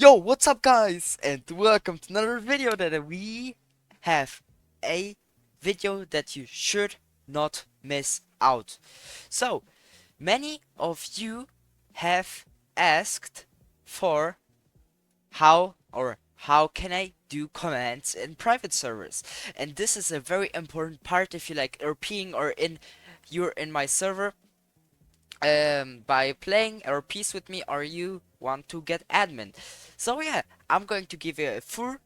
Yo, what's up guys? And welcome to another video that we have a video that you should not miss out. So, many of you have asked for how can I do commands in private servers? And this is a very important part if you like RPing or you're in my server by playing or piece with me or you want to get admin. So yeah, I'm going to give you a full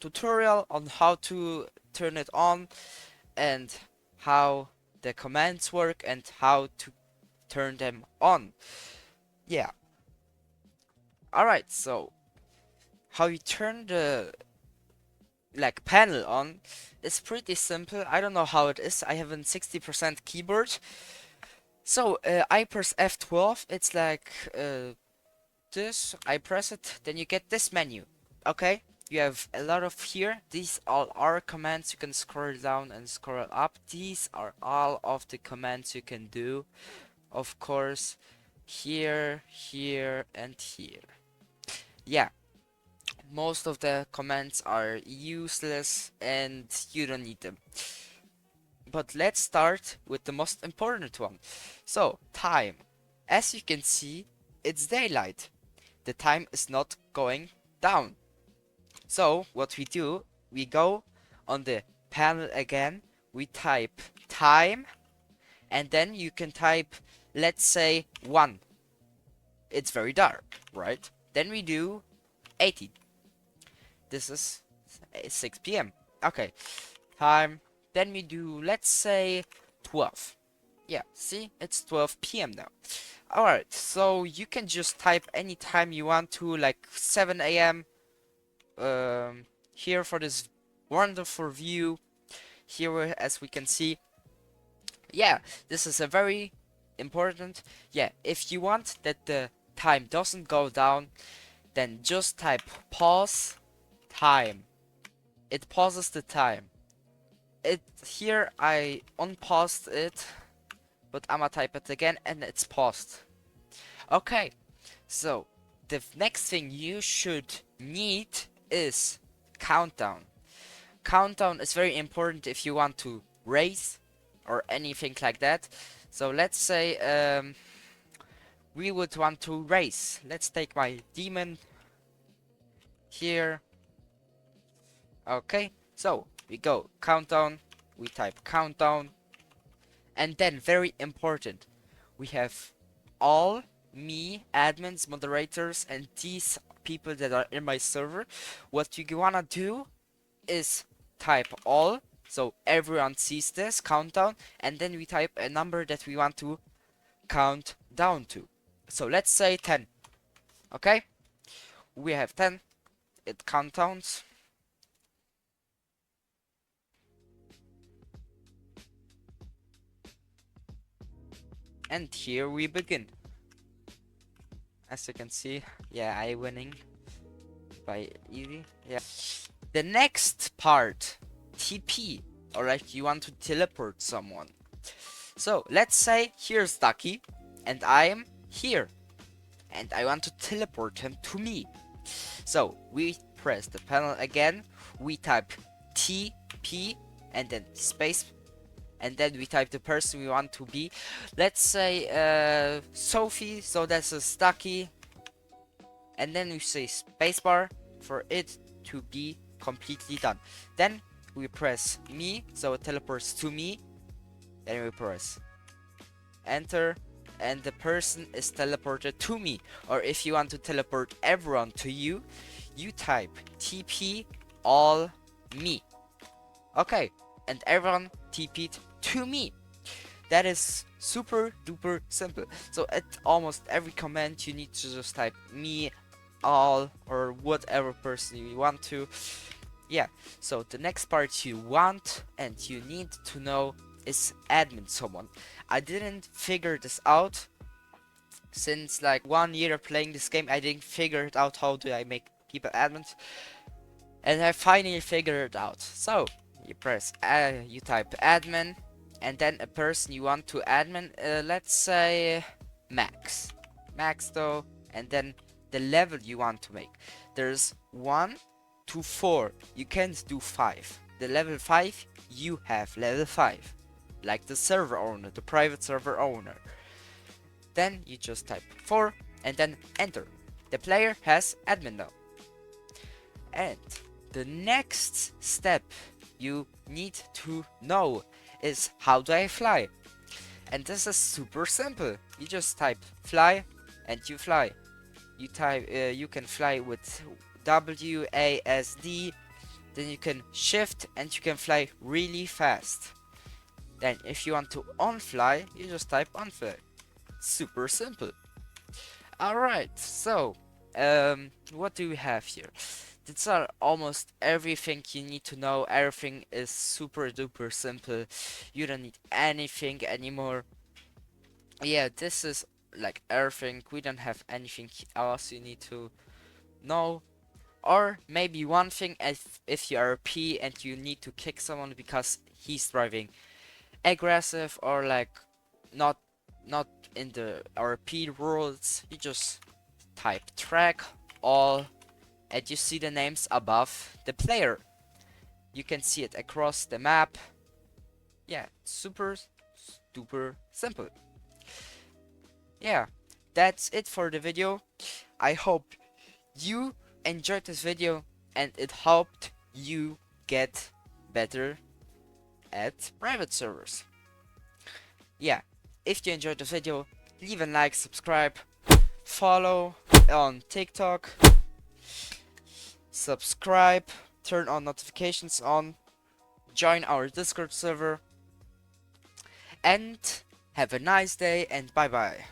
tutorial on how to turn it on and how the commands work and how to turn them on. Yeah. Alright, so how you turn the panel on is pretty simple. I don't know how it is. I have a 60% keyboard. So I press F12. It's like this. I press it, then you get this menu. Okay, you have a lot of here. These all are commands. You can scroll down and scroll up. These are all of the commands you can do. Of course, here, here, and here. Yeah, most of the commands are useless and you don't need them. But let's start with the most important one. So, time. As you can see, it's daylight. The time is not going down. So, what we do, we go on the panel again, we type time, and then you can type, let's say, 1. It's very dark, right? Then we do 18. This is 6 p.m. Okay, time. Then we do, let's say, 12. Yeah, see, it's 12 p.m. now. Alright, so you can just type any time you want to, like 7 a.m. Here for this wonderful view. Here, as we can see. Yeah, this is a very important. Yeah, if you want that the time doesn't go down, then just type pause time. It pauses the time. Here I unpaused it, but I'ma type it again and it's paused. Okay, so the next thing you should need is countdown. Countdown is very important if you want to race or anything like that. So let's say we would want to race. Let's take my demon here. Okay, so we go countdown, we type countdown, and then very important, we have all me, admins, moderators, and these people that are in my server. What you wanna do is type all, so everyone sees this countdown, and then we type a number that we want to count down to. So let's say 10. Okay, we have 10. It countdowns. And here we begin. As you can see, yeah, I winning by easy. Yeah. The next part, TP. Alright, you want to teleport someone. So let's say here's Ducky, and I'm here, and I want to teleport him to me. So we press the panel again. We type TP and then space. And then we type the person we want to be. Let's say Sophie, so that's a Stucky. And then we say spacebar for it to be completely done. Then we press me, so it teleports to me. Then we press enter, and the person is teleported to me. Or if you want to teleport everyone to you, you type TP all me. Okay, and everyone TP'd to me. That is super duper simple. So at almost every command you need to just type me, all, or whatever person you want to. Yeah, so the next part you want and you need to know is admin someone. I didn't figure this out since like 1 year playing this game. I didn't figure it out how do I make people admins, and I finally figured it out. So you press you type admin, and then a person you want to admin, let's say Max though, and then the level you want to make. There's 1 to 4. You can't do 5. The level 5, you have level 5. Like the server owner, the private server owner. Then you just type 4 and then enter. The player has admin now. And the next step you need to know is, how do I fly? And this is super simple. You just type fly and you fly. You type you can fly with WASD, then you can shift and you can fly really fast. Then if you want to on fly, you just type on fly. Super simple. Alright, so what do we have here? These are almost everything you need to know. Everything is super duper simple. You don't need anything anymore. Yeah, this is like everything. We don't have anything else you need to know. Or maybe one thing, if you are a P and you need to kick someone because he's driving aggressive or like not in the RP rules, you just type track all and you see the names above the player. You can see it across the map. Yeah, super duper simple. Yeah, that's it for the video. I hope you enjoyed this video and it helped you get better at private servers. Yeah, if you enjoyed the video, leave a like, subscribe, follow on TikTok, subscribe, turn on notifications on, join our Discord server, and have a nice day and bye bye.